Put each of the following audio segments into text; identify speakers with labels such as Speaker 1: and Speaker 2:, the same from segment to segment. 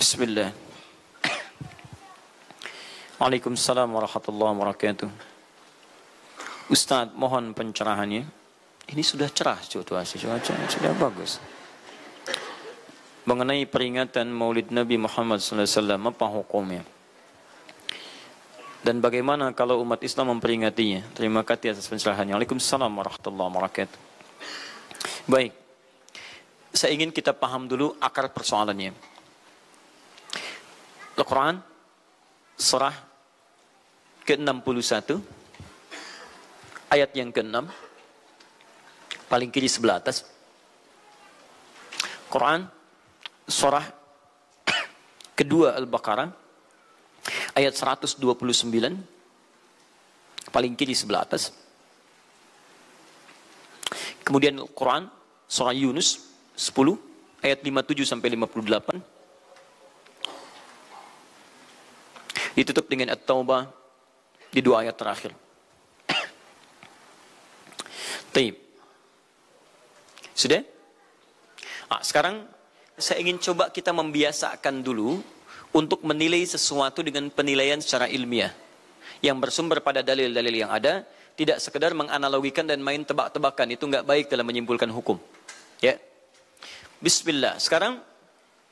Speaker 1: Bismillah. Waalaikumsalam warahmatullahi wabarakatuh. Ustadz, mohon pencerahannya. Ini sudah cerah situasi, cuaca sudah bagus. Mengenai peringatan Maulid Nabi Muhammad SAW, apa hukumnya? Dan bagaimana kalau umat Islam memperingatinya? Terima kasih atas pencerahannya. Waalaikumsalam warahmatullahi wabarakatuh. Baik, saya ingin kita paham dulu akar persoalannya. Al-Quran surah ke-61 ayat yang ke-6 paling kiri sebelah atas. Quran surah kedua Al-Baqarah ayat 129 paling kiri sebelah atas. Kemudian Al-Quran surah Yunus 10 ayat 57 sampai 58. Ditutup dengan At-Taubah di dua ayat terakhir. Taib. Sudah? Sekarang saya ingin coba kita membiasakan dulu untuk menilai sesuatu dengan penilaian secara ilmiah yang bersumber pada dalil-dalil yang ada, tidak sekedar menganalogikan dan main tebak-tebakan. Itu nggak baik dalam menyimpulkan hukum. Ya. Bismillah. Sekarang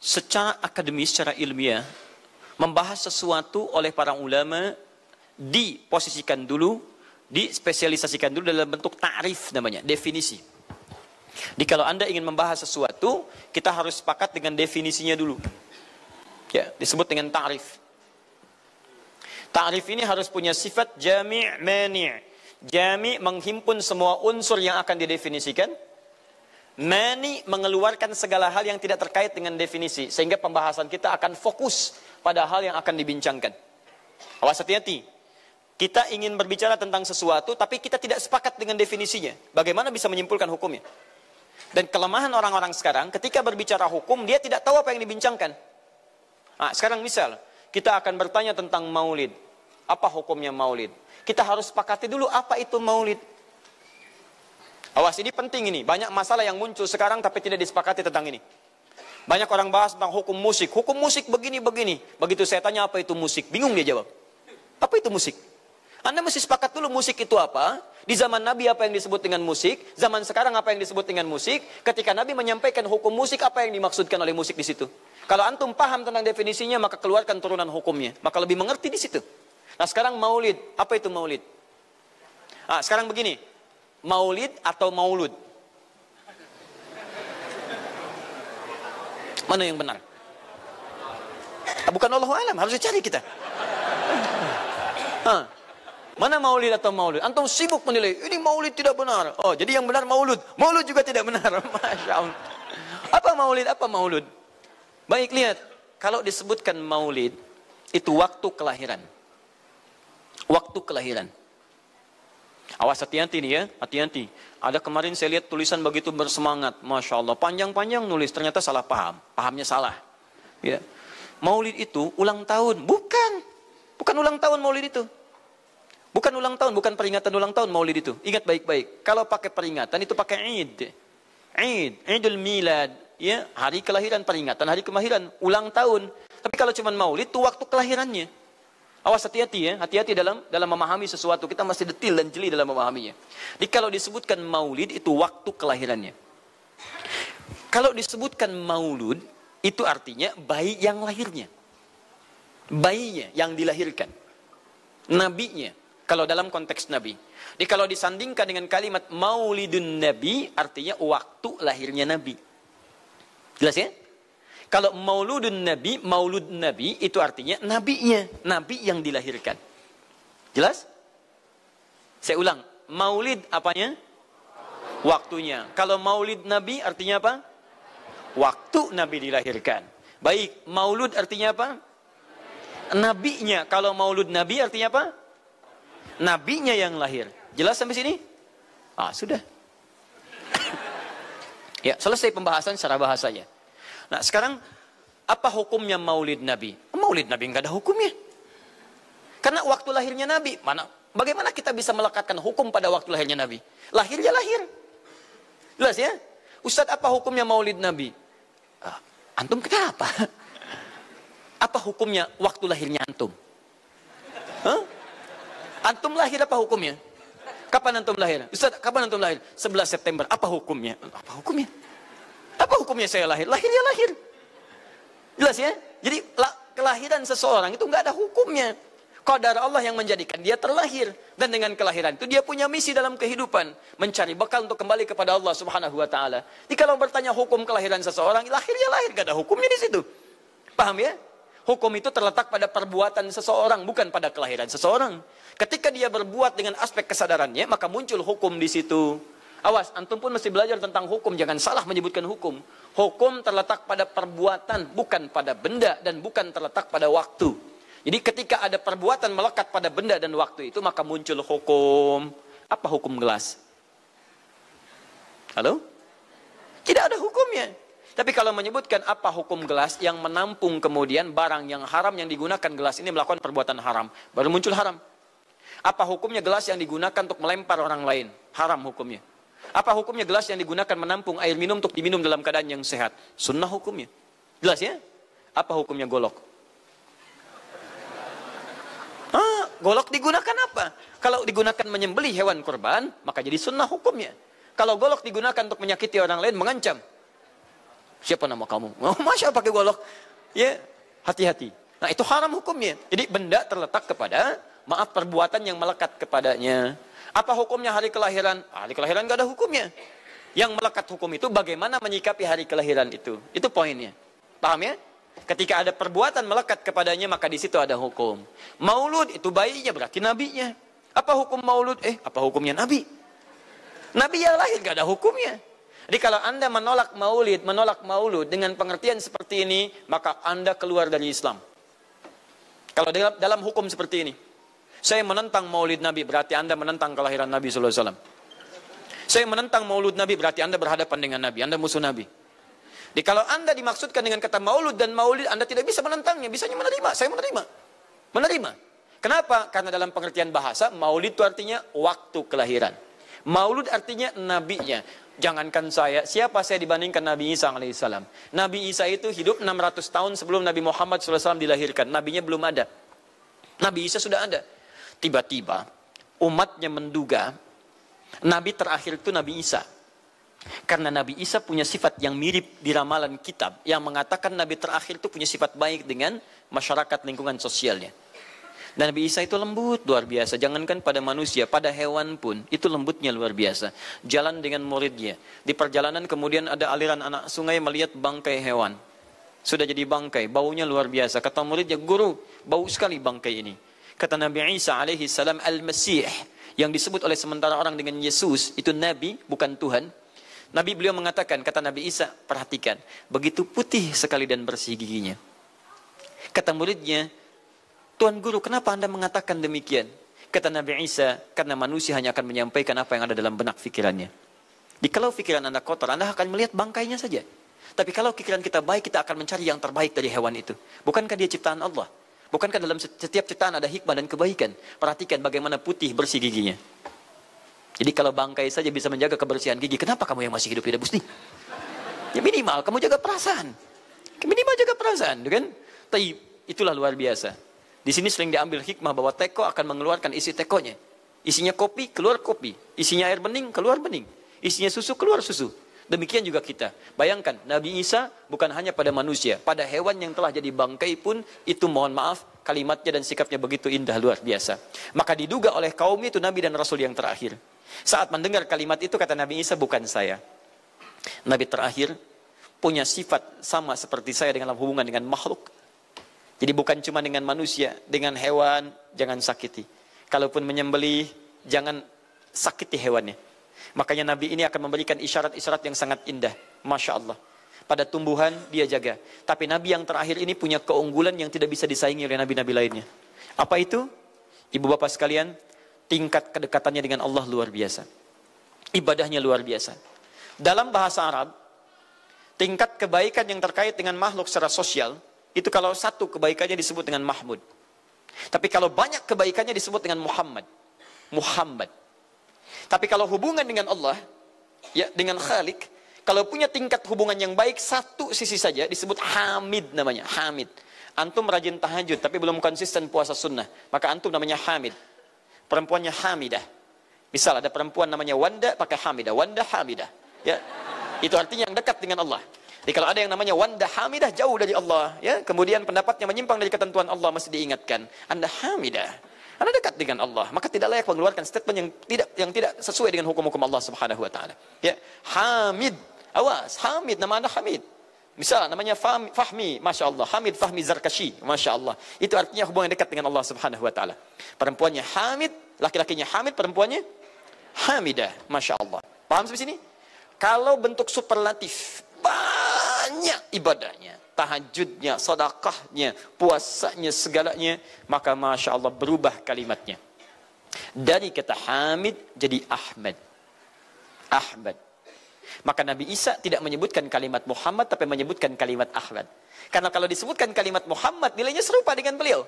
Speaker 1: secara akademis, secara ilmiah, membahas sesuatu oleh para ulama diposisikan dulu, dispesialisasikan dulu dalam bentuk ta'rif namanya, definisi. Jadi kalau Anda ingin membahas sesuatu, kita harus sepakat dengan definisinya dulu. Ya, disebut dengan ta'rif. Ta'rif ini harus punya sifat jami' mani'. Jami' menghimpun semua unsur yang akan didefinisikan. Mani' mengeluarkan segala hal yang tidak terkait dengan definisi, sehingga pembahasan kita akan fokus pada hal yang akan dibincangkan. Awas, hati-hati. Kita ingin berbicara tentang sesuatu, tapi kita tidak sepakat dengan definisinya. Bagaimana bisa menyimpulkan hukumnya? Dan kelemahan orang-orang sekarang, ketika berbicara hukum, dia tidak tahu apa yang dibincangkan. Sekarang misal, kita akan bertanya tentang maulid. Apa hukumnya maulid? Kita harus sepakati dulu apa itu maulid. Awas, ini penting ini. Banyak masalah yang muncul sekarang, tapi tidak disepakati tentang ini. Banyak orang bahas tentang hukum musik. Hukum musik begini-begini. Begitu saya tanya apa itu musik, bingung dia jawab. Apa itu musik? Anda mesti sepakat dulu musik itu apa. Di zaman Nabi apa yang disebut dengan musik. Zaman sekarang apa yang disebut dengan musik. Ketika Nabi menyampaikan hukum musik, apa yang dimaksudkan oleh musik di situ. Kalau antum paham tentang definisinya, maka keluarkan turunan hukumnya. Maka lebih mengerti di situ. Nah sekarang maulid. Apa itu maulid? Sekarang begini. Maulid atau maulud? Mana yang benar? Bukan Allahu a'lam, harus dicari kita. Mana maulid atau maulud? Antum sibuk menilai, ini maulid tidak benar. Oh, jadi yang benar maulud. Maulud juga tidak benar. Masya Allah. Apa maulid? Apa maulud? Baik, lihat. Kalau disebutkan maulid, itu waktu kelahiran. Waktu kelahiran. Awas, hati-hati nih ya, hati-hati. Ada kemarin saya lihat tulisan begitu bersemangat, Masya Allah, panjang-panjang nulis, ternyata salah paham, pahamnya salah. Ya. Maulid itu ulang tahun, bukan ulang tahun maulid itu. Bukan ulang tahun, bukan peringatan ulang tahun maulid itu. Ingat baik-baik, kalau pakai peringatan itu pakai Idul Milad, ya, hari kelahiran, peringatan hari kelahiran, ulang tahun. Tapi kalau cuma maulid itu waktu kelahirannya. Awas, hati-hati ya, hati-hati dalam memahami sesuatu. Kita masih detil dan jeli dalam memahaminya. Jadi kalau disebutkan maulid itu waktu kelahirannya. Kalau disebutkan maulud itu artinya bayi yang lahirnya. Bayinya yang dilahirkan. Nabinya. Kalau dalam konteks Nabi. Jadi kalau disandingkan dengan kalimat maulidun Nabi artinya waktu lahirnya Nabi. Jelas ya? Kalau maulud Nabi itu artinya nabinya, nabi yang dilahirkan. Jelas? Saya ulang, maulid apanya? Waktunya. Kalau maulid Nabi artinya apa? Waktu Nabi dilahirkan. Baik, maulud artinya apa? Nabinya. Kalau maulud Nabi artinya apa? Nabinya yang lahir. Jelas sampai sini? Sudah. Ya, selesai pembahasan secara bahasanya. Nah sekarang apa hukumnya maulid Nabi? Maulid Nabi nggak ada hukumnya. Karena waktu lahirnya Nabi, bagaimana kita bisa melekatkan hukum pada waktu lahirnya Nabi? Lahirnya lahir. Jelas ya? Ustadz, apa hukumnya maulid Nabi? Antum kenapa? Apa hukumnya waktu lahirnya antum? Hah? Antum lahir apa hukumnya? Kapan antum lahir? Ustaz, kapan antum lahir? 11 September. Apa hukumnya? Apa hukumnya? Apa hukumnya saya lahir? Lahir ya lahir. Jelas ya? Jadi kelahiran seseorang itu nggak ada hukumnya. Qadar Allah yang menjadikan dia terlahir. Dan dengan kelahiran itu dia punya misi dalam kehidupan. Mencari bekal untuk kembali kepada Allah subhanahu wa ta'ala. Jadi kalau bertanya hukum kelahiran seseorang, lahir ya lahir. Nggak ada hukumnya di situ. Paham ya? Hukum itu terletak pada perbuatan seseorang, bukan pada kelahiran seseorang. Ketika dia berbuat dengan aspek kesadarannya, maka muncul hukum di situ. Awas, antum pun mesti belajar tentang hukum. Jangan salah menyebutkan hukum. Hukum terletak pada perbuatan, bukan pada benda, dan bukan terletak pada waktu. Jadi ketika ada perbuatan melekat pada benda dan waktu itu, maka muncul hukum. Apa hukum gelas? Halo? Tidak ada hukumnya. Tapi kalau menyebutkan apa hukum gelas yang menampung kemudian barang yang haram yang digunakan gelas ini melakukan perbuatan haram, baru muncul haram. Apa hukumnya gelas yang digunakan untuk melempar orang lain? Haram hukumnya. Apa hukumnya gelas yang digunakan menampung air minum untuk diminum dalam keadaan yang sehat? Sunnah hukumnya. Jelas ya? Apa hukumnya golok? Golok digunakan apa? Kalau digunakan menyembelih hewan kurban, maka jadi sunnah hukumnya. Kalau golok digunakan untuk menyakiti orang lain, mengancam. Siapa nama kamu? Oh, Masya pakai golok. Ya, hati-hati. Nah, itu haram hukumnya. Jadi benda terletak kepada, maaf, perbuatan yang melekat kepadanya. Apa hukumnya hari kelahiran? Hari kelahiran nggak ada hukumnya. Yang melekat hukum itu bagaimana menyikapi hari kelahiran itu. Itu poinnya. Paham ya? Ketika ada perbuatan melekat kepadanya, maka di situ ada hukum. Maulud itu bayinya, berarti nabinya. Apa hukum maulud? Apa hukumnya nabi? Nabi yang lahir nggak ada hukumnya. Jadi kalau Anda menolak maulud dengan pengertian seperti ini, maka Anda keluar dari Islam. Kalau dalam hukum seperti ini, saya menentang maulid Nabi, berarti Anda menentang kelahiran Nabi SAW. Saya menentang maulud Nabi, berarti Anda berhadapan dengan Nabi, Anda musuh Nabi. Jadi kalau Anda dimaksudkan dengan kata maulud dan maulid, Anda tidak bisa menentangnya, bisanya menerima, saya menerima. Menerima. Kenapa? Karena dalam pengertian bahasa, maulid itu artinya waktu kelahiran. Maulud artinya nabinya. Jangankan saya, siapa saya dibandingkan Nabi Isa alaihissalam? Nabi Isa itu hidup 600 tahun sebelum Nabi Muhammad SAW dilahirkan. Nabinya belum ada. Nabi Isa sudah ada. Tiba-tiba umatnya menduga Nabi terakhir itu Nabi Isa. Karena Nabi Isa punya sifat yang mirip di ramalan kitab yang mengatakan Nabi terakhir itu punya sifat baik dengan masyarakat lingkungan sosialnya. Dan Nabi Isa itu lembut luar biasa. Jangankan pada manusia, pada hewan pun itu lembutnya luar biasa. Jalan dengan muridnya. Di perjalanan kemudian ada aliran anak sungai melihat bangkai hewan. Sudah jadi bangkai, baunya luar biasa. Kata muridnya, guru, bau sekali bangkai ini. Kata Nabi Isa alaihi salam, Al-Masih, yang disebut oleh sementara orang dengan Yesus, itu Nabi, bukan Tuhan. Nabi beliau mengatakan, kata Nabi Isa, perhatikan, begitu putih sekali dan bersih giginya. Kata muridnya, Tuan Guru, kenapa Anda mengatakan demikian? Kata Nabi Isa, karena manusia hanya akan menyampaikan apa yang ada dalam benak pikirannya. Jadi kalau pikiran Anda kotor, Anda akan melihat bangkainya saja. Tapi kalau pikiran kita baik, kita akan mencari yang terbaik dari hewan itu. Bukankah dia ciptaan Allah? Bukankah dalam setiap ciptaan ada hikmah dan kebaikan? Perhatikan bagaimana putih bersih giginya. Jadi kalau bangkai saja bisa menjaga kebersihan gigi, kenapa kamu yang masih hidup tidak mesti? Ya minimal kamu jaga perasaan. Minimal jaga perasaan, kan? Tapi itulah luar biasa. Di sini sering diambil hikmah bahwa teko akan mengeluarkan isi tekonya. Isinya kopi, keluar kopi. Isinya air bening, keluar bening. Isinya susu, keluar susu. Demikian juga kita. Bayangkan, Nabi Isa bukan hanya pada manusia. Pada hewan yang telah jadi bangkai pun, itu mohon maaf, kalimatnya dan sikapnya begitu indah, luar biasa. Maka diduga oleh kaumnya itu Nabi dan Rasul yang terakhir. Saat mendengar kalimat itu, kata Nabi Isa, bukan saya. Nabi terakhir punya sifat sama seperti saya dalam hubungan dengan makhluk. Jadi bukan cuma dengan manusia, dengan hewan, jangan sakiti. Kalaupun menyembelih, jangan sakiti hewannya. Makanya Nabi ini akan memberikan isyarat-isyarat yang sangat indah. Masya Allah. Pada tumbuhan, dia jaga. Tapi Nabi yang terakhir ini punya keunggulan yang tidak bisa disaingi oleh Nabi-Nabi lainnya. Apa itu? Ibu bapak sekalian, tingkat kedekatannya dengan Allah luar biasa. Ibadahnya luar biasa. Dalam bahasa Arab, tingkat kebaikan yang terkait dengan makhluk secara sosial, itu kalau satu kebaikannya disebut dengan Mahmud. Tapi kalau banyak kebaikannya disebut dengan Muhammad. Muhammad. Tapi kalau hubungan dengan Allah, ya dengan Khalik, kalau punya tingkat hubungan yang baik, satu sisi saja disebut Hamid namanya. Hamid. antum rajin tahajud tapi belum konsisten puasa sunnah, maka antum namanya Hamid. Perempuannya Hamidah. Misal ada perempuan namanya Wanda, pakai Hamidah. Wanda Hamidah. Ya. Itu artinya yang dekat dengan Allah. Jadi kalau ada yang namanya Wanda Hamidah, jauh dari Allah. Ya. Kemudian pendapatnya menyimpang dari ketentuan Allah, mesti diingatkan. Anda Hamidah. Anda dekat dengan Allah, maka tidak layak mengeluarkan statement yang tidak sesuai dengan hukum-hukum Allah Subhanahu wa taala. Ya. Hamid. Awas, Hamid, nama Anda Hamid. Misal namanya Fahmi, Masya Allah. Hamid Fahmi Zarkashi, Masya Allah. Itu artinya hubungan dekat dengan Allah Subhanahu wa taala. Perempuannya Hamid, laki-lakinya Hamid, perempuannya Hamidah, Masya Allah. Paham sampai sini? Kalau bentuk superlatif, banyak ibadahnya, tahajudnya, sedekahnya, puasanya, segalanya, maka Masya Allah berubah kalimatnya. Dari kata Hamid jadi Ahmad. Ahmad. Maka Nabi Isa tidak menyebutkan kalimat Muhammad, tapi menyebutkan kalimat Ahmad. Karena kalau disebutkan kalimat Muhammad, nilainya serupa dengan beliau.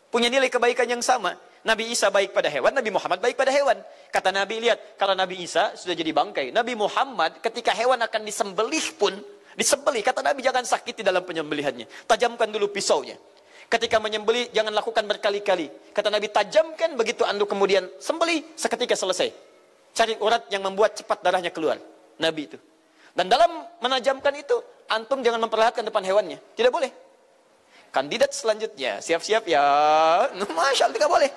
Speaker 1: Punya nilai kebaikan yang sama. Nabi Isa baik pada hewan, Nabi Muhammad baik pada hewan. Kata Nabi, lihat, kalau Nabi Isa sudah jadi bangkai, Nabi Muhammad ketika hewan akan disembelih pun, disembelih, kata Nabi jangan sakiti dalam penyembelihannya. Tajamkan dulu pisaunya. Ketika menyembelih, jangan lakukan berkali-kali. Kata Nabi, tajamkan, begitu anduk kemudian sembelih, seketika selesai. Cari urat yang membuat cepat darahnya keluar. Nabi itu. Dan dalam menajamkan itu, antum jangan memperlihatkan depan hewannya. Tidak boleh. Kandidat selanjutnya, siap-siap ya. Masya Allah, tidak boleh.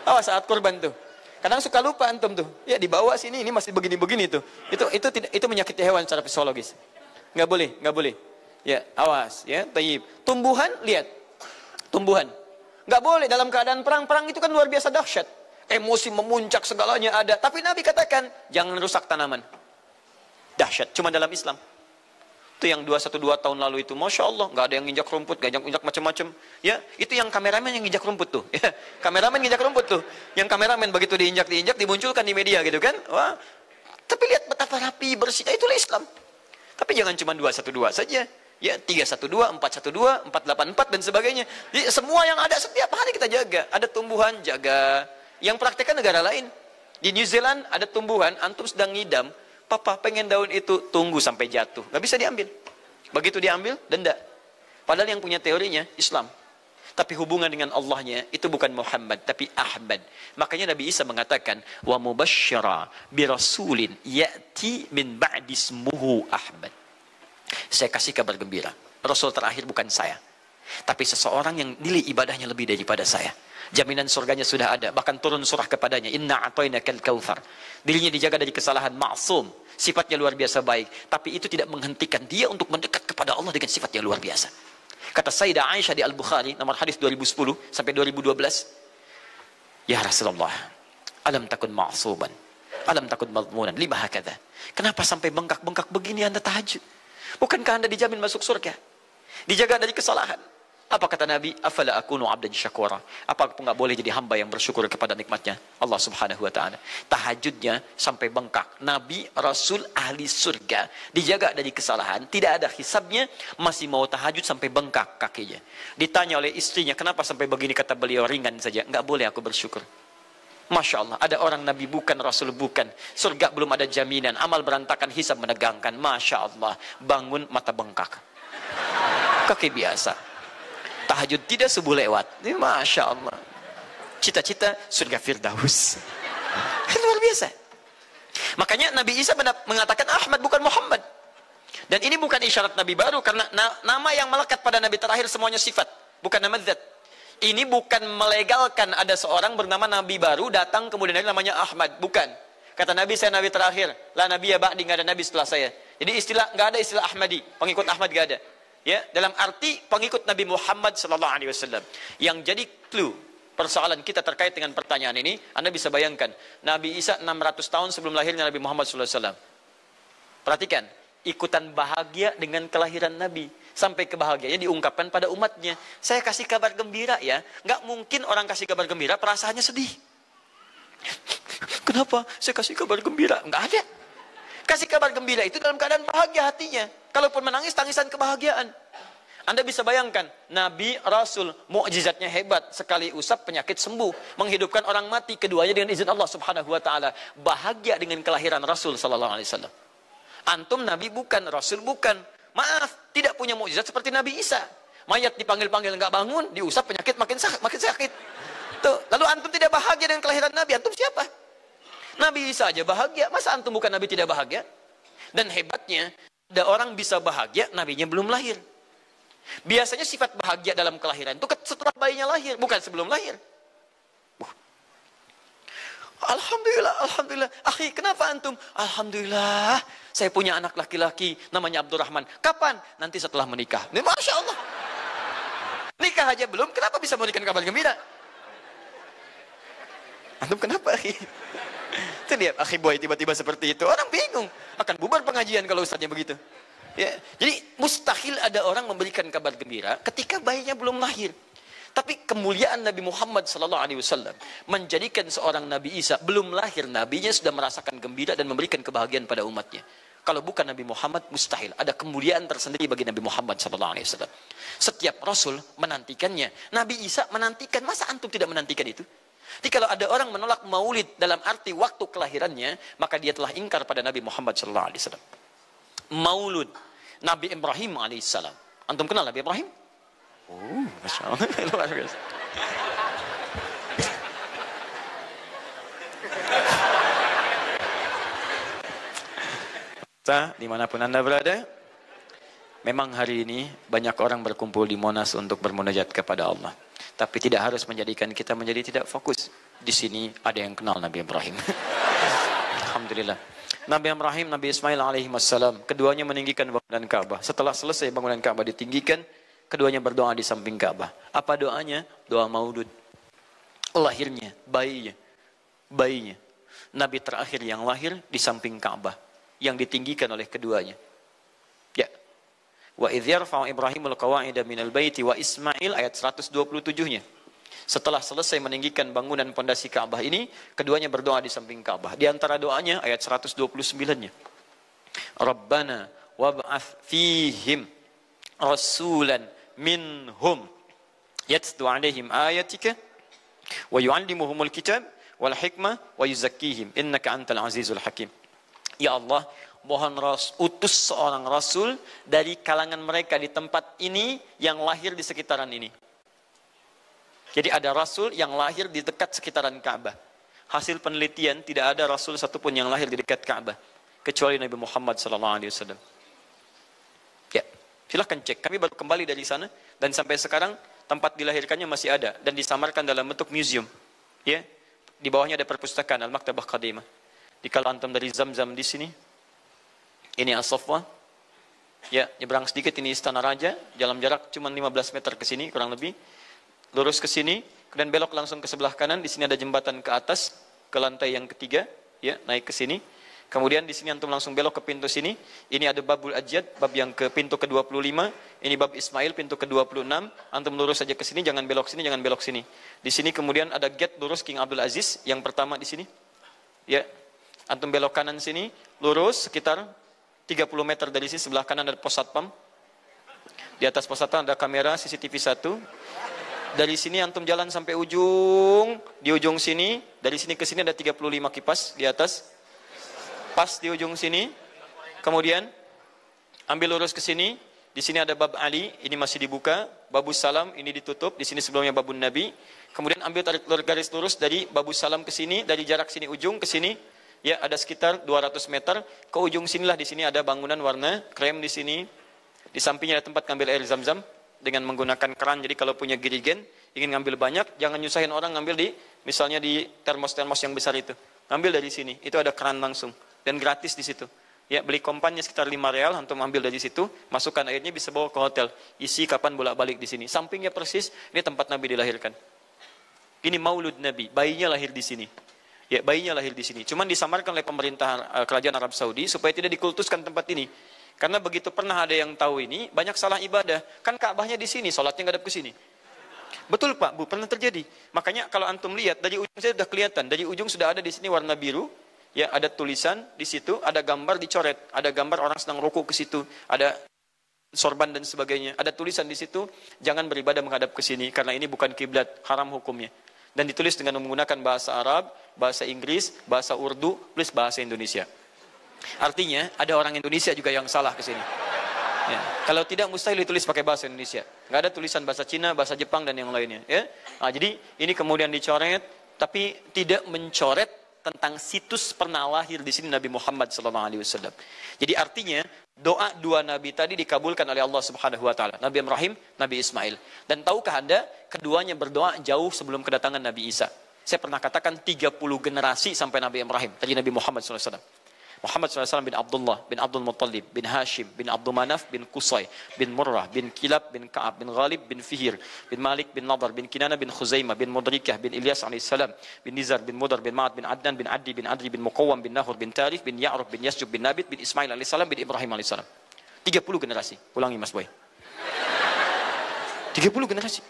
Speaker 1: Awas saat kurban tuh. Kadang suka lupa antum tuh. Ya di bawah sini, ini masih begini-begini tuh. Itu menyakiti hewan secara fisiologis. Nggak boleh, nggak boleh. Ya, awas. Ya, tayyib. Tumbuhan, lihat. Tumbuhan. Nggak boleh dalam keadaan perang. Perang itu kan luar biasa dahsyat. Emosi memuncak, segalanya ada. Tapi Nabi katakan, jangan rusak tanaman. Dahsyat, cuma dalam Islam. Itu yang 212 tahun lalu itu, Masya Allah, nggak ada yang nginjak rumput, nggak injak macam-macam. Ya, itu yang kameramen yang nginjak rumput tuh. Ya, kameramen nginjak rumput tuh. Yang kameramen begitu diinjak, dimunculkan di media gitu kan. Wah, tapi lihat betapa rapi, bersih. Itulah Islam. Tapi jangan cuma 212 saja. Ya, 312, 412, 484 dan sebagainya. Jadi, semua yang ada setiap hari kita jaga. Ada tumbuhan, jaga. Yang praktekkan negara lain. Di New Zealand ada tumbuhan, antum sedang ngidam. Papa pengen daun itu, tunggu sampai jatuh. Nggak bisa diambil. Begitu diambil, denda. Padahal yang punya teorinya Islam. Tapi hubungan dengan Allahnya itu bukan Muhammad, tapi Ahmad. Makanya Nabi Isa mengatakan, wa mubasysyara bi rasulin ya'ti min ba'di ismuhu Ahmad. Saya kasih kabar gembira. Rasul terakhir bukan saya. Tapi seseorang yang nilai ibadahnya lebih daripada saya. Jaminan surganya sudah ada. Bahkan turun surah kepadanya. Inna a'tainakal kautsar. Dirinya dijaga dari kesalahan, maksum. Sifatnya luar biasa baik. Tapi itu tidak menghentikan dia untuk mendekat kepada Allah dengan sifat yang luar biasa. Kata Sayyidah Aisyah di Al-Bukhari, nomor hadis 2010 sampai 2012. Ya Rasulullah, alam takun ma'suban. Alam takun madmunan. Lima hakadha. Kenapa sampai bengkak-bengkak begini Anda tahajud? Bukankah Anda dijamin masuk surga? Dijaga dari kesalahan. Apa kata Nabi? Afala akunu abdan syakura. Apa aku nggak boleh jadi hamba yang bersyukur kepada nikmatnya Allah Subhanahu wa taala. Tahajudnya sampai bengkak. Nabi, Rasul, ahli surga. Dijaga dari kesalahan, tidak ada hisabnya, masih mau tahajud sampai bengkak kakinya. Ditanya oleh istrinya, kenapa sampai begini? Kata beliau, ringan saja. Nggak boleh aku bersyukur. Masya Allah, ada orang Nabi bukan, Rasul bukan. Surga belum ada jaminan, amal berantakan, hisab menegangkan. Masya Allah, bangun mata bengkak. Kaki biasa. Tahajud tidak subuh lewat. Ini Masya Allah. Cita-cita surga Firdaus. Luar biasa. Makanya Nabi Isa mengatakan Ahmad bukan Muhammad. Dan ini bukan isyarat Nabi baru. Karena nama yang melekat pada Nabi terakhir semuanya sifat. Bukan nama zat. Ini bukan melegalkan ada seorang bernama Nabi baru datang kemudian namanya Ahmad. Bukan. Kata Nabi, saya Nabi terakhir. La Nabi ya ba'di, nggak ada Nabi setelah saya. Jadi nggak ada istilah Ahmadi. Pengikut Ahmad nggak ada. Ya, dalam arti pengikut Nabi Muhammad sallallahu alaihi wasallam. Yang jadi clue persoalan kita terkait dengan pertanyaan ini, Anda bisa bayangkan, Nabi Isa 600 tahun sebelum lahirnya Nabi Muhammad sallallahu alaihi wasallam. Perhatikan, ikutan bahagia dengan kelahiran Nabi. Sampai kebahagiaannya diungkapkan pada umatnya. Saya kasih kabar gembira ya. Nggak mungkin orang kasih kabar gembira perasaannya sedih. Kenapa saya kasih kabar gembira? Nggak ada. Kasih kabar gembira itu dalam keadaan bahagia hatinya. Kalaupun menangis, tangisan kebahagiaan. Anda bisa bayangkan, Nabi, Rasul, mukjizatnya hebat. Sekali usap, penyakit sembuh. Menghidupkan orang mati, keduanya dengan izin Allah Subhanahu wa ta'ala. Bahagia dengan kelahiran Rasul sallallahu alaihi wasallam. Antum Nabi bukan, Rasul bukan. Maaf, tidak punya mukjizat seperti Nabi Isa. Mayat dipanggil-panggil nggak bangun, diusap penyakit makin sakit. Tuh, lalu antum tidak bahagia dengan kelahiran Nabi, antum siapa? Nabi Isa aja bahagia, masa antum bukan Nabi tidak bahagia? Dan hebatnya, ada orang bisa bahagia, nabinya belum lahir. Biasanya sifat bahagia dalam kelahiran itu setelah bayinya lahir, bukan sebelum lahir. Alhamdulillah, alhamdulillah. Akhi, kenapa antum? Alhamdulillah, saya punya anak laki-laki namanya Abdurrahman. Kapan? Nanti setelah menikah. Ini Masya Allah. Nikah aja belum, kenapa bisa memberikan kabar gembira? Antum kenapa, akhi? Itu lihat, akhi boy tiba-tiba seperti itu. Orang bingung. Akan bubar pengajian kalau ustadznya begitu. Ya, jadi mustahil ada orang memberikan kabar gembira ketika bayinya belum lahir. Tapi kemuliaan Nabi Muhammad SAW menjadikan seorang Nabi Isa belum lahir, nabinya sudah merasakan gembira dan memberikan kebahagiaan pada umatnya. Kalau bukan Nabi Muhammad, mustahil. Ada kemuliaan tersendiri bagi Nabi Muhammad SAW. Setiap Rasul menantikannya. Nabi Isa menantikan. Masa antum tidak menantikan itu? Jadi kalau ada orang menolak maulid dalam arti waktu kelahirannya, maka dia telah ingkar pada Nabi Muhammad SAW. Maulud Nabi Ibrahim alaihissalam. Antum kenal Nabi Ibrahim? Oh, Masya Allah. Luar biasa. Dimanapun Anda berada, memang hari ini banyak orang berkumpul di Monas untuk bermunajat kepada Allah. Tapi tidak harus menjadikan kita menjadi tidak fokus. Di sini ada yang kenal Nabi Ibrahim. Alhamdulillah. Nabi Ibrahim, Nabi Ismail alaihi wassalam, keduanya meninggikan bangunan Ka'bah. Setelah selesai bangunan Ka'bah ditinggikan, keduanya berdoa di samping Ka'bah. Apa doanya? Doa maulud. Lahirnya, bayinya. Nabi terakhir yang lahir di samping Ka'bah, yang ditinggikan oleh keduanya. Ya. Wa idh yarfa'u Ibrahimul qawa'ida minal baiti wa Ismail, ayat 127-nya. Setelah selesai meninggikan bangunan pondasi Ka'bah ini, keduanya berdoa di samping Ka'bah. Di antara doanya ayat 129-nya. Rabbana wab'ath fihim rasulan minhum yatlu 'alaihim ayatika wa yu'allimuhumul kitab wal hikmah wa yuzakkihim innaka antal azizul hakim. Ya Allah, mohon utus seorang rasul dari kalangan mereka di tempat ini yang lahir di sekitaran ini. Jadi ada rasul yang lahir di dekat sekitaran Ka'bah. Hasil penelitian tidak ada rasul satupun yang lahir di dekat Ka'bah kecuali Nabi Muhammad SAW. Ya, silahkan cek. Kami baru kembali dari sana dan sampai sekarang tempat dilahirkannya masih ada dan disamarkan dalam bentuk museum. Ya, di bawahnya ada perpustakaan Al-Maktabah Qadimah. Di kalau antum dari Zamzam di sini, ini As-Saffah. Ya, nyebrang sedikit ini Istana Raja, dalam jarak cuma 15 meter ke sini kurang lebih. Lurus ke sini, kemudian belok langsung ke sebelah kanan. Di sini ada jembatan ke atas, ke lantai yang ketiga, ya, naik ke sini. Kemudian di sini antum langsung belok ke pintu sini. Ini ada Babul Ajyad, bab yang ke pintu ke-25. Ini bab Ismail, pintu ke-26. Antum lurus saja ke sini, jangan belok sini, jangan belok sini. Di sini kemudian ada gate lurus King Abdul Aziz, yang pertama di sini. Ya, antum belok kanan sini, lurus sekitar 30 meter dari sini, sebelah kanan ada pos satpam. Di atas pos satpam ada kamera CCTV 1. Dari sini antum jalan sampai ujung, di ujung sini, dari sini ke sini ada 35 kipas di atas. Pas di ujung sini. Kemudian ambil lurus ke sini, di sini ada bab Ali, ini masih dibuka, babus salam ini ditutup, di sini sebelumnya babun Nabi. Kemudian ambil tarik garis lurus dari babus salam ke sini, dari jarak sini ujung ke sini, ya ada sekitar 200 meter. Ke ujung sinilah, di sini ada bangunan warna krem di sini. Di sampingnya ada tempat ngambil air zam-zam dengan menggunakan keran. Jadi kalau punya girigen, ingin ngambil banyak, jangan nyusahin orang ngambil di, misalnya di termos-termos yang besar itu. Ngambil dari sini, itu ada keran langsung. Dan gratis di situ. Ya, beli kompannya sekitar 5 real, antum ambil dari situ, masukkan airnya, bisa bawa ke hotel. Isi kapan bolak-balik di sini. Sampingnya persis, ini tempat Nabi dilahirkan. Ini maulud Nabi, bayinya lahir di sini. Ya, bayinya lahir di sini. Cuman disamarkan oleh pemerintah kerajaan Arab Saudi supaya tidak dikultuskan tempat ini. Karena begitu pernah ada yang tahu ini, banyak salah ibadah. Kan Ka'bahnya di sini, sholatnya ngadep ke sini. Betul Pak, Bu, pernah terjadi. Makanya kalau antum lihat, dari ujung saya sudah kelihatan. Dari ujung sudah ada di sini warna biru. Ya, ada tulisan di situ, ada gambar dicoret. Ada gambar orang sedang rukuk ke situ. Ada sorban dan sebagainya. Ada tulisan di situ, jangan beribadah menghadap ke sini. Karena ini bukan kiblat, haram hukumnya. Dan ditulis dengan menggunakan bahasa Arab, bahasa Inggris, bahasa Urdu, plus bahasa Indonesia. Artinya, ada orang Indonesia juga yang salah ke sini. Ya. Kalau tidak, mustahil ditulis pakai bahasa Indonesia. Nggak ada tulisan bahasa Cina, bahasa Jepang, dan yang lainnya. Ya. Nah, jadi ini kemudian dicoret, tapi tidak mencoret tentang situs pernah lahir di sini Nabi Muhammad SAW. Jadi artinya doa dua nabi tadi dikabulkan oleh Allah Subhanahu Wa Taala. Nabi Ibrahim, Nabi Ismail. Dan tahukah Anda, keduanya berdoa jauh sebelum kedatangan Nabi Isa. Saya pernah katakan 30 generasi sampai Nabi Ibrahim, tadi Nabi Muhammad SAW. Muhammad SAW bin Abdullah, bin Abdul Muttalib, bin Hashim, bin Abdul Manaf, bin Qusay, bin Murrah, bin Kilab, bin Ka'ab, bin Ghalib, bin Fihir, bin Malik, bin Nadar, bin Kinana, bin Khuzaimah, bin Mudrikah, bin Ilyas alaihissalam, bin Nizar, bin Mudar, bin Ma'ad, bin Adnan, bin Addi, bin Adri, bin Muqawwam, bin Nahur, bin Tarif, bin Ya'ruf, bin Yasjub, bin Nabit, bin Ismail alaihissalam, bin Ibrahim alaihissalam. 30 generasi. Ulangi Mas Boy. 30 generasi.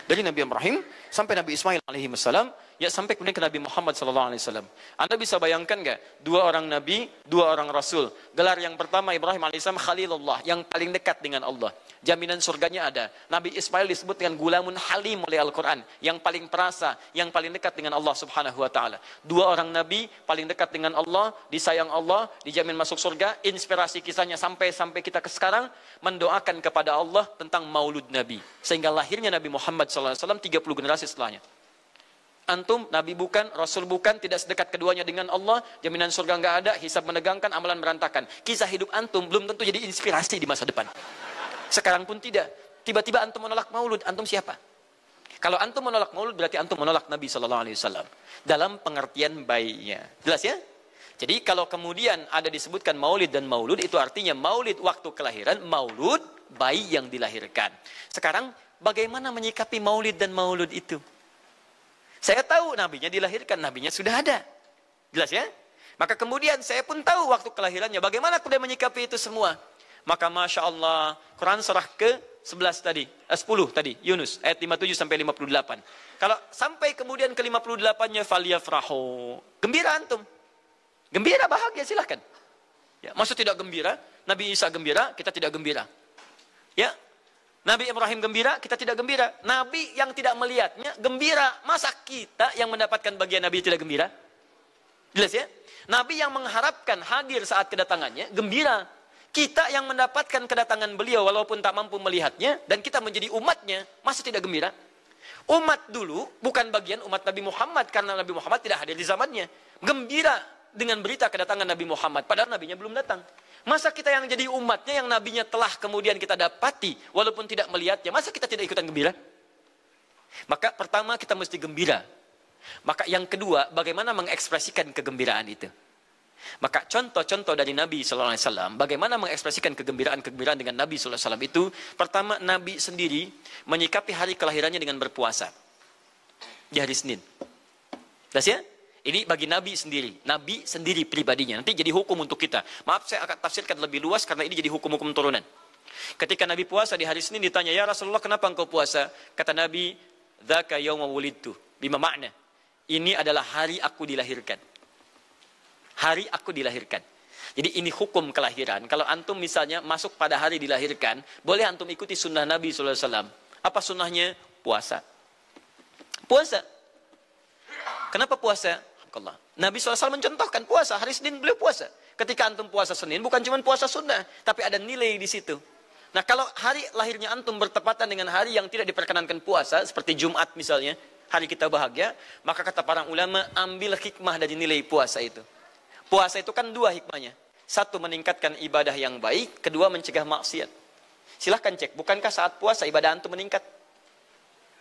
Speaker 1: Dari Nabi Ibrahim sampai Nabi Ismail alaihissalam, ya sampai kemudian ke Nabi Muhammad sallallahu alaihi wasallam. Anda bisa bayangkan nggak? Dua orang nabi, dua orang rasul. Gelar yang pertama Ibrahim alaihissalam Khalilullah, yang paling dekat dengan Allah. Jaminan surganya ada. Nabi Ismail disebut dengan gulamun halim oleh Al-Quran, yang paling perasa, yang paling dekat dengan Allah Subhanahu Wa Taala. Dua orang nabi paling dekat dengan Allah, disayang Allah, dijamin masuk surga. Inspirasi kisahnya sampai kita ke sekarang mendoakan kepada Allah tentang maulud Nabi, sehingga lahirnya Nabi Muhammad SAW 30 generasi setelahnya. Antum, Nabi bukan, Rasul bukan, tidak sedekat keduanya dengan Allah, jaminan surga nggak ada, hisab menegangkan, amalan berantakan. Kisah hidup antum belum tentu jadi inspirasi di masa depan. Sekarang pun tidak. Tiba-tiba antum menolak maulud, antum siapa? Kalau antum menolak maulud, berarti antum menolak Nabi SAW. Dalam pengertian baiknya. Jelas ya? Jadi kalau kemudian ada disebutkan maulid dan maulud, itu artinya maulid waktu kelahiran, maulud bayi yang dilahirkan. Sekarang, bagaimana menyikapi maulid dan maulud itu? Saya tahu nabinya dilahirkan, nabinya sudah ada. Jelas ya? Maka kemudian saya pun tahu waktu kelahirannya. Bagaimana kemudian menyikapi itu semua? Maka Masya Allah, Quran surah ke-11 tadi, 10 tadi, Yunus, ayat 57 sampai 58. Kalau sampai kemudian ke 58-nya, faliyafrahu. Gembira antum. Gembira, bahagia, silahkan. Ya, maksud tidak gembira, Nabi Isa gembira, kita tidak gembira. Ya, Nabi Ibrahim gembira, kita tidak gembira. Nabi yang tidak melihatnya gembira. Masa kita yang mendapatkan bagian Nabi tidak gembira? Jelas ya? Nabi yang mengharapkan hadir saat kedatangannya gembira. Kita yang mendapatkan kedatangan beliau walaupun tak mampu melihatnya dan kita menjadi umatnya, masa tidak gembira? Umat dulu bukan bagian umat Nabi Muhammad karena Nabi Muhammad tidak hadir di zamannya. Gembira dengan berita kedatangan Nabi Muhammad padahal nabinya belum datang. Masa kita yang jadi umatnya yang nabinya telah kemudian kita dapati walaupun tidak melihatnya, masa kita tidak ikutan gembira? Maka pertama kita mesti gembira. Maka yang kedua, bagaimana mengekspresikan kegembiraan itu? Maka contoh-contoh dari Nabi SAW, bagaimana mengekspresikan kegembiraan-kegembiraan dengan Nabi SAW itu, pertama Nabi sendiri menyikapi hari kelahirannya dengan berpuasa di hari Senin. Jelas ya? Ini bagi Nabi sendiri pribadinya. Nanti jadi hukum untuk kita. Maaf, saya akan tafsirkan lebih luas karena ini jadi hukum-hukum turunan. Ketika Nabi puasa di hari Senin ditanya, ya Rasulullah kenapa engkau puasa? Kata Nabi, dzaka yauma wulidtu, bima makna. Ini adalah hari aku dilahirkan. Hari aku dilahirkan. Jadi ini hukum kelahiran. Kalau antum misalnya masuk pada hari dilahirkan, boleh antum ikuti sunnah Nabi SAW. Apa sunnahnya? Puasa. Puasa. Kenapa puasa? Nabi SAW mencontohkan puasa. Hari Senin beliau puasa. Ketika antum puasa Senin, bukan cuma puasa sunnah, tapi ada nilai di situ. Nah kalau hari lahirnya antum bertepatan dengan hari yang tidak diperkenankan puasa, seperti Jumat misalnya, hari kita bahagia, maka kata para ulama, ambil hikmah dari nilai puasa itu. Puasa itu kan dua hikmahnya. Satu, meningkatkan ibadah yang baik. Kedua, mencegah maksiat. Silahkan cek. Bukankah saat puasa ibadah antum meningkat?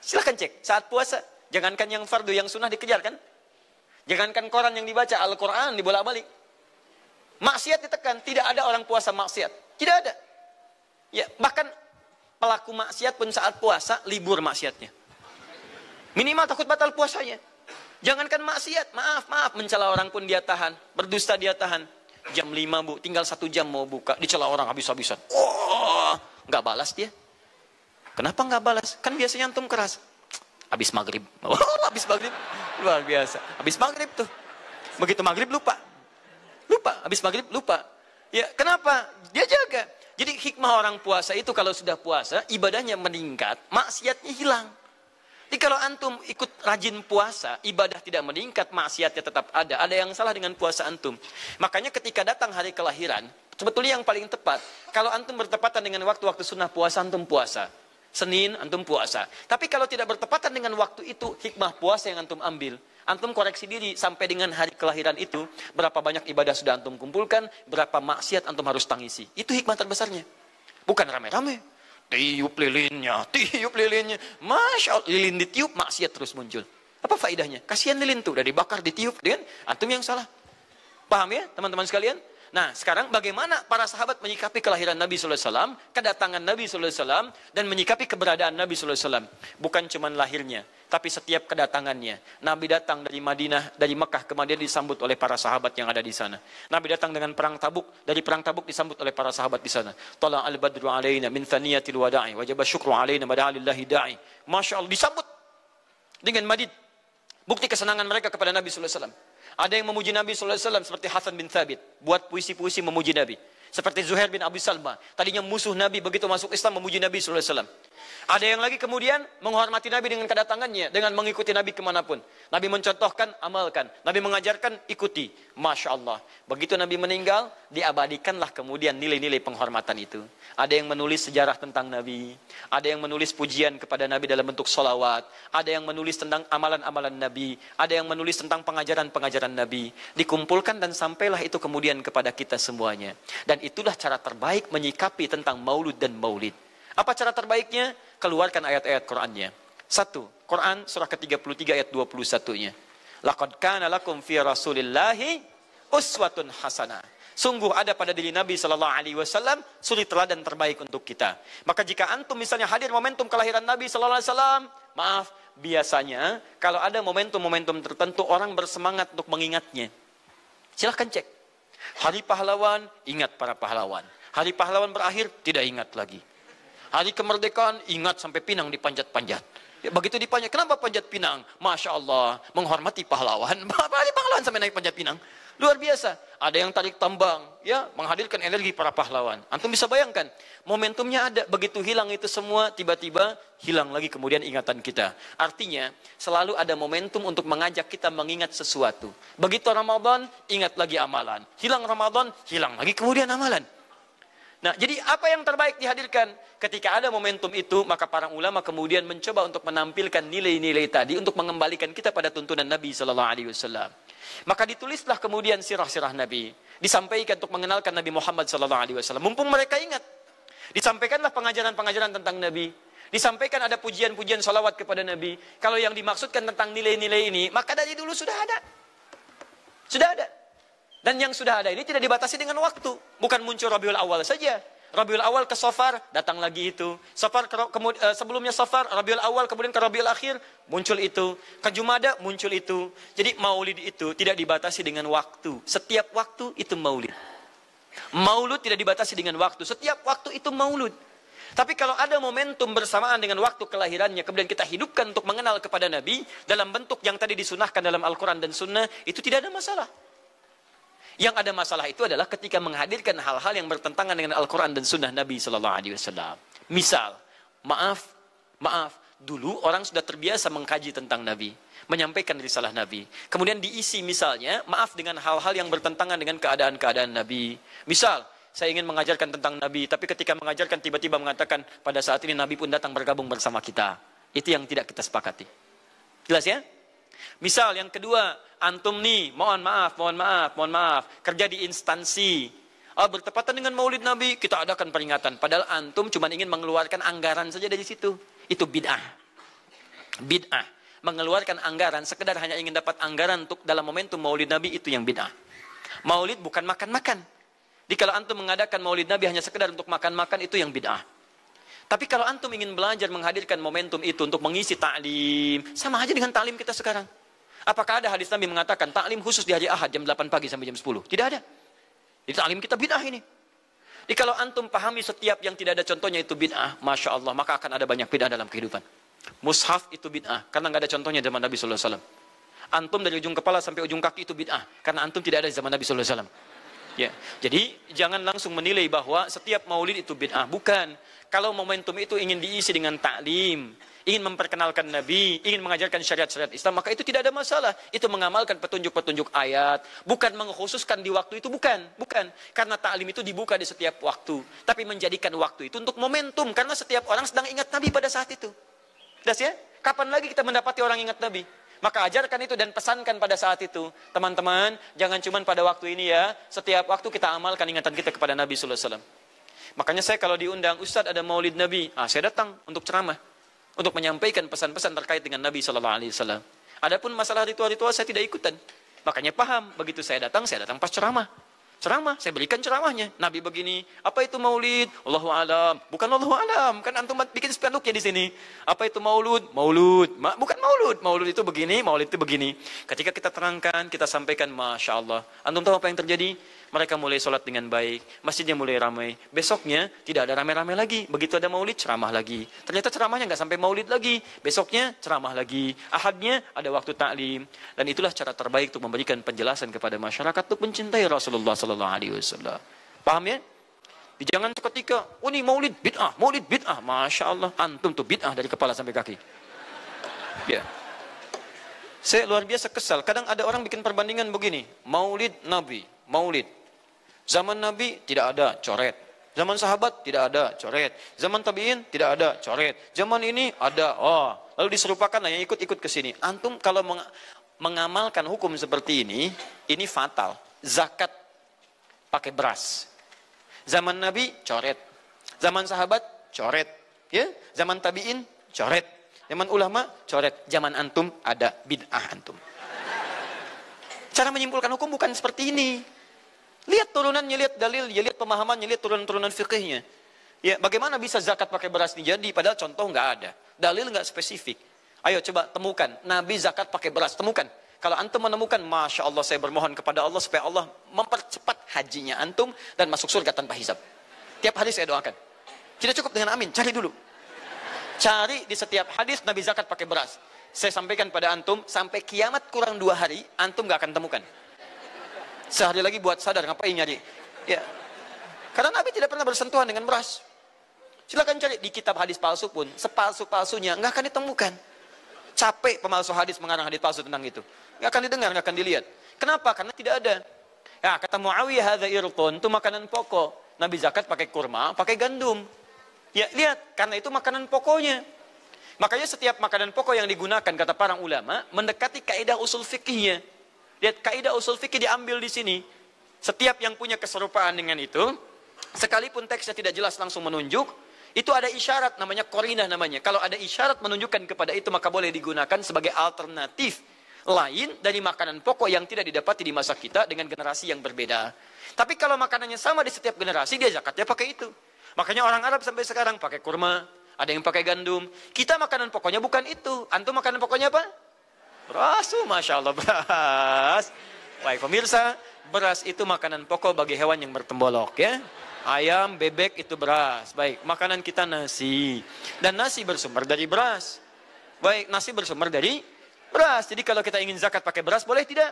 Speaker 1: Silahkan cek. Saat puasa, jangankan yang fardu, yang sunnah dikejar kan? Jangankan Quran yang dibaca, Al-Quran dibolak-balik. Maksiat ditekan. Tidak ada orang puasa maksiat. Tidak ada. Ya, bahkan pelaku maksiat pun saat puasa, libur maksiatnya. Minimal takut batal puasanya. Jangankan maksiat, maaf, mencela orang pun dia tahan, berdusta dia tahan. Jam 5 bu, tinggal 1 jam mau buka, dicela orang habis-habisan. Oh, nggak balas dia. Kenapa nggak balas? Kan biasanya antum keras. Habis maghrib, habis maghrib, luar biasa. Habis maghrib tuh, begitu maghrib lupa, habis maghrib lupa. Ya, kenapa? Dia jaga. Jadi hikmah orang puasa itu kalau sudah puasa, ibadahnya meningkat, maksiatnya hilang. Jadi kalau antum ikut rajin puasa, ibadah tidak meningkat, maksiatnya tetap ada. Ada yang salah dengan puasa antum. Makanya ketika datang hari kelahiran, sebetulnya yang paling tepat, kalau antum bertepatan dengan waktu-waktu sunnah puasa, antum puasa. Senin antum puasa. Tapi kalau tidak bertepatan dengan waktu itu, hikmah puasa yang antum ambil. Antum koreksi diri sampai dengan hari kelahiran itu, berapa banyak ibadah sudah antum kumpulkan, berapa maksiat antum harus tangisi. Itu hikmah terbesarnya. Bukan rame-rame. Tiup lilinnya. Masya Allah, lilin ditiup, maksiat terus muncul. Apa faedahnya? Kasihan lilin tuh, udah dibakar, ditiup, dengan antum yang salah. Paham ya teman-teman sekalian? Nah, sekarang bagaimana para sahabat menyikapi kelahiran Nabi SAW, kedatangan Nabi SAW, dan menyikapi keberadaan Nabi SAW. Bukan cuma lahirnya, tapi setiap kedatangannya. Nabi datang dari Madinah, dari Mekah ke Madinah disambut oleh para sahabat yang ada di sana. Nabi datang dengan perang Tabuk, dari perang Tabuk disambut oleh para sahabat di sana. Tala al-badru alaina min thaniyatil wada'i, wajaba syukru alaina bada'alillahi da'i. Masya Allah, disambut dengan madid. Bukti kesenangan mereka kepada Nabi SAW. Ada yang memuji Nabi SAW seperti Hasan bin Thabit. Buat puisi-puisi memuji Nabi. Seperti Zuhair bin Abi Salma. Tadinya musuh Nabi, begitu masuk Islam memuji Nabi SAW. Ada yang lagi kemudian menghormati Nabi dengan kedatangannya. Dengan mengikuti Nabi kemanapun. Nabi mencontohkan, amalkan. Nabi mengajarkan, ikuti. Masya Allah. Begitu Nabi meninggal, diabadikanlah kemudian nilai-nilai penghormatan itu. Ada yang menulis sejarah tentang Nabi. Ada yang menulis pujian kepada Nabi dalam bentuk sholawat. Ada yang menulis tentang amalan-amalan Nabi. Ada yang menulis tentang pengajaran-pengajaran Nabi. Dikumpulkan dan sampailah itu kemudian kepada kita semuanya. Dan itulah cara terbaik menyikapi tentang maulud dan maulid. Apa cara terbaiknya? Keluarkan ayat-ayat Qur'annya. 1. Quran surah ke-33 ayat 21-nya. Laqad kana lakum fi Rasulillahi uswatun hasanah. Sungguh ada pada diri Nabi SAW suri teladan terbaik untuk kita. Maka jika antum misalnya hadir momentum kelahiran Nabi SAW, maaf, biasanya kalau ada momentum-momentum tertentu orang bersemangat untuk mengingatnya. Silahkan cek. Hari pahlawan, ingat para pahlawan. Hari pahlawan berakhir, tidak ingat lagi. Hari kemerdekaan, ingat sampai pinang dipanjat-panjat. Ya, begitu dipanjat, kenapa panjat pinang? Masya Allah, menghormati pahlawan. Hari pahlawan sampai naik panjat pinang. Luar biasa. Ada yang tarik tambang, ya, menghadirkan energi para pahlawan. Antum bisa bayangkan, momentumnya ada. Begitu hilang itu semua, tiba-tiba hilang lagi kemudian ingatan kita. Artinya, selalu ada momentum untuk mengajak kita mengingat sesuatu. Begitu Ramadan, ingat lagi amalan. Hilang Ramadan, hilang lagi kemudian amalan. Nah, jadi apa yang terbaik dihadirkan? Ketika ada momentum itu, maka para ulama kemudian mencoba untuk menampilkan nilai-nilai tadi untuk mengembalikan kita pada tuntunan Nabi SAW. Maka ditulislah kemudian sirah-sirah Nabi. Disampaikan untuk mengenalkan Nabi Muhammad SAW. Mumpung mereka ingat. Disampaikanlah pengajaran-pengajaran tentang Nabi. Disampaikan ada pujian-pujian salawat kepada Nabi. Kalau yang dimaksudkan tentang nilai-nilai ini, maka dari dulu sudah ada. Sudah ada. Dan yang sudah ada ini tidak dibatasi dengan waktu. Bukan muncul Rabiul Awal saja. Rabiul Awal ke Safar, datang lagi itu. Safar sebelumnya Safar, Rabiul Awal, kemudian ke Rabiul Akhir, muncul itu. Ke Jumada, muncul itu. Jadi maulid itu tidak dibatasi dengan waktu. Setiap waktu itu maulid. Maulud tidak dibatasi dengan waktu. Setiap waktu itu maulud. Tapi kalau ada momentum bersamaan dengan waktu kelahirannya, kemudian kita hidupkan untuk mengenal kepada Nabi, dalam bentuk yang tadi disunahkan dalam Al-Quran dan Sunnah, itu tidak ada masalah. Yang ada masalah itu adalah ketika menghadirkan hal-hal yang bertentangan dengan Al-Quran dan Sunnah Nabi SAW. Misal, maaf, dulu orang sudah terbiasa mengkaji tentang Nabi, menyampaikan risalah Nabi. Kemudian diisi misalnya, maaf, dengan hal-hal yang bertentangan dengan keadaan-keadaan Nabi. Misal, saya ingin mengajarkan tentang Nabi, tapi ketika mengajarkan tiba-tiba mengatakan, pada saat ini Nabi pun datang bergabung bersama kita. Itu yang tidak kita sepakati. Jelas ya? Misal yang kedua, antum nih, mohon maaf, kerja di instansi. Bertepatan dengan Maulid Nabi, kita adakan peringatan. Padahal antum cuma ingin mengeluarkan anggaran saja dari situ. Itu bid'ah. Bid'ah. Mengeluarkan anggaran, sekedar hanya ingin dapat anggaran untuk dalam momentum Maulid Nabi, itu yang bid'ah. Maulid bukan makan-makan. Jadi kalau antum mengadakan Maulid Nabi hanya sekedar untuk makan-makan, itu yang bid'ah. Tapi kalau antum ingin belajar menghadirkan momentum itu untuk mengisi ta'lim, sama aja dengan ta'lim kita sekarang. Apakah ada hadis Nabi mengatakan ta'lim khusus di hari Ahad jam 8 pagi sampai jam 10? Tidak ada. Jadi ta'lim kita bid'ah ini. Jadi kalau antum pahami setiap yang tidak ada contohnya itu bid'ah, Masya Allah, maka akan ada banyak bid'ah dalam kehidupan. Mushaf itu bid'ah, karena nggak ada contohnya zaman Nabi SAW. Antum dari ujung kepala sampai ujung kaki itu bid'ah, karena antum tidak ada di zaman Nabi SAW. Ya, jadi jangan langsung menilai bahwa setiap maulid itu bid'ah. Bukan. Kalau momentum itu ingin diisi dengan ta'lim, ingin memperkenalkan Nabi, ingin mengajarkan syariat-syariat Islam, maka itu tidak ada masalah. Itu mengamalkan petunjuk-petunjuk ayat, bukan mengkhususkan di waktu itu, bukan. Karena ta'lim itu dibuka di setiap waktu, tapi menjadikan waktu itu untuk momentum, karena setiap orang sedang ingat Nabi pada saat itu. Jelas ya? Kapan lagi kita mendapati orang ingat Nabi? Maka ajarkan itu dan pesankan pada saat itu. Teman-teman, jangan cuma pada waktu ini ya, setiap waktu kita amalkan ingatan kita kepada Nabi sallallahu alaihi wasallam. Makanya saya kalau diundang, Ustaz ada maulid Nabi, saya datang untuk ceramah, untuk menyampaikan pesan-pesan terkait dengan Nabi sallallahu alaihi wasallam. Adapun masalah ritual-ritual saya tidak ikutan. Makanya paham, begitu saya datang pas ceramah. Saya berikan ceramahnya. Nabi begini, apa itu maulid? Allahu alam. Bukan Allahu alam, kan antum bikin spanduknya di sini. Apa itu maulud? Bukan maulud. Maulud itu begini, maulid itu begini. Ketika kita terangkan, kita sampaikan, Masya Allah. Antum tahu apa yang terjadi? Mereka mulai sholat dengan baik, masjidnya mulai ramai. Besoknya tidak ada ramai-ramai lagi. Begitu ada maulid, ceramah lagi. Ternyata ceramahnya nggak sampai maulid lagi. Besoknya ceramah lagi. Ahadnya ada waktu taklim. Dan itulah cara terbaik untuk memberikan penjelasan kepada masyarakat untuk mencintai Rasulullah sallallahu alaihi wasallam. Paham ya? Jangan seketika, ini maulid bid'ah. Masya Allah, antum tuh bid'ah dari kepala sampai kaki. Ya. Saya luar biasa kesal. Kadang ada orang bikin perbandingan begini. Maulid Nabi, maulid. Zaman Nabi tidak ada coret. Zaman sahabat tidak ada coret. Zaman tabi'in tidak ada coret. Zaman ini ada. Lalu diserupakan yang ikut-ikut ke sini. Antum kalau mengamalkan hukum seperti ini fatal. Zakat pakai beras. Zaman Nabi coret. Zaman sahabat coret. Ya, zaman tabi'in coret. Zaman ulama coret. Zaman antum ada bid'ah antum. Cara menyimpulkan hukum bukan seperti ini. Lihat turunannya, lihat dalilnya, lihat pemahamannya, lihat turunan-turunan fikihnya. Ya, bagaimana bisa zakat pakai beras ini jadi? Padahal contoh nggak ada, dalil nggak spesifik. Ayo coba temukan, Nabi zakat pakai beras, temukan. Kalau antum menemukan, Masya Allah, saya bermohon kepada Allah supaya Allah mempercepat hajinya antum dan masuk surga tanpa hisab. Tiap hari saya doakan. Tidak cukup dengan amin, cari dulu. Cari di setiap hadis Nabi zakat pakai beras. Saya sampaikan pada antum, sampai kiamat kurang 2 hari, antum nggak akan temukan. Sehari lagi buat sadar, ngapain nyari? Ya. Karena Nabi tidak pernah bersentuhan dengan beras. Silakan cari di kitab hadis palsu pun, sepalsu-palsunya nggak akan ditemukan. Capek pemalsu hadis mengarang hadis palsu tentang itu. Nggak akan didengar, nggak akan dilihat. Kenapa? Karena tidak ada. Ya, kata Muawiyah, hadza irqun, itu makanan pokok. Nabi zakat pakai kurma, pakai gandum. Ya, lihat, karena itu makanan pokoknya. Makanya setiap makanan pokok yang digunakan, kata para ulama, mendekati kaidah usul fikihnya. Lihat, kaidah usul fikih diambil di sini. Setiap yang punya keserupaan dengan itu, sekalipun teksnya tidak jelas langsung menunjuk, itu ada isyarat, namanya qarinah namanya. Kalau ada isyarat menunjukkan kepada itu, maka boleh digunakan sebagai alternatif lain dari makanan pokok yang tidak didapati di masa kita dengan generasi yang berbeda. Tapi kalau makanannya sama di setiap generasi, dia zakatnya pakai itu. Makanya orang Arab sampai sekarang pakai kurma, ada yang pakai gandum. Kita makanan pokoknya bukan itu. Antum makanan pokoknya apa? Beras, Masya Allah, beras. Baik pemirsa, beras itu makanan pokok bagi hewan yang bertembolok ya. Ayam, bebek itu beras. Baik, makanan kita nasi. Dan nasi bersumber dari beras. Baik, nasi bersumber dari beras. Jadi kalau kita ingin zakat pakai beras, boleh tidak?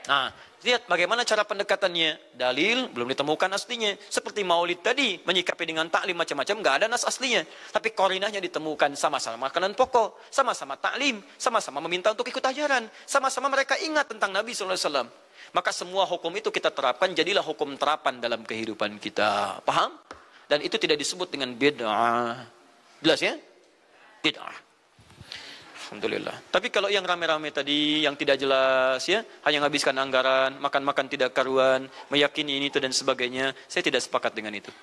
Speaker 1: Nah, lihat bagaimana cara pendekatannya. Dalil belum ditemukan aslinya. Seperti maulid tadi, menyikapi dengan taklim macam-macam, nggak ada nas aslinya. Tapi korinahnya ditemukan, sama-sama makanan pokok, sama-sama taklim, sama-sama meminta untuk ikut ajaran, sama-sama mereka ingat tentang Nabi SAW. Maka semua hukum itu kita terapkan, jadilah hukum terapan dalam kehidupan kita. Paham? Dan itu tidak disebut dengan bid'ah. Jelas ya? Bid'ah. Alhamdulillah. Tapi kalau yang rame-rame tadi, yang tidak jelas ya, hanya menghabiskan anggaran, makan-makan tidak karuan, meyakini ini itu dan sebagainya, saya tidak sepakat dengan itu.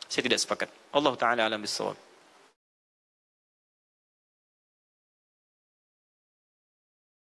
Speaker 1: Saya tidak sepakat. Allah Ta'ala alam bisawab.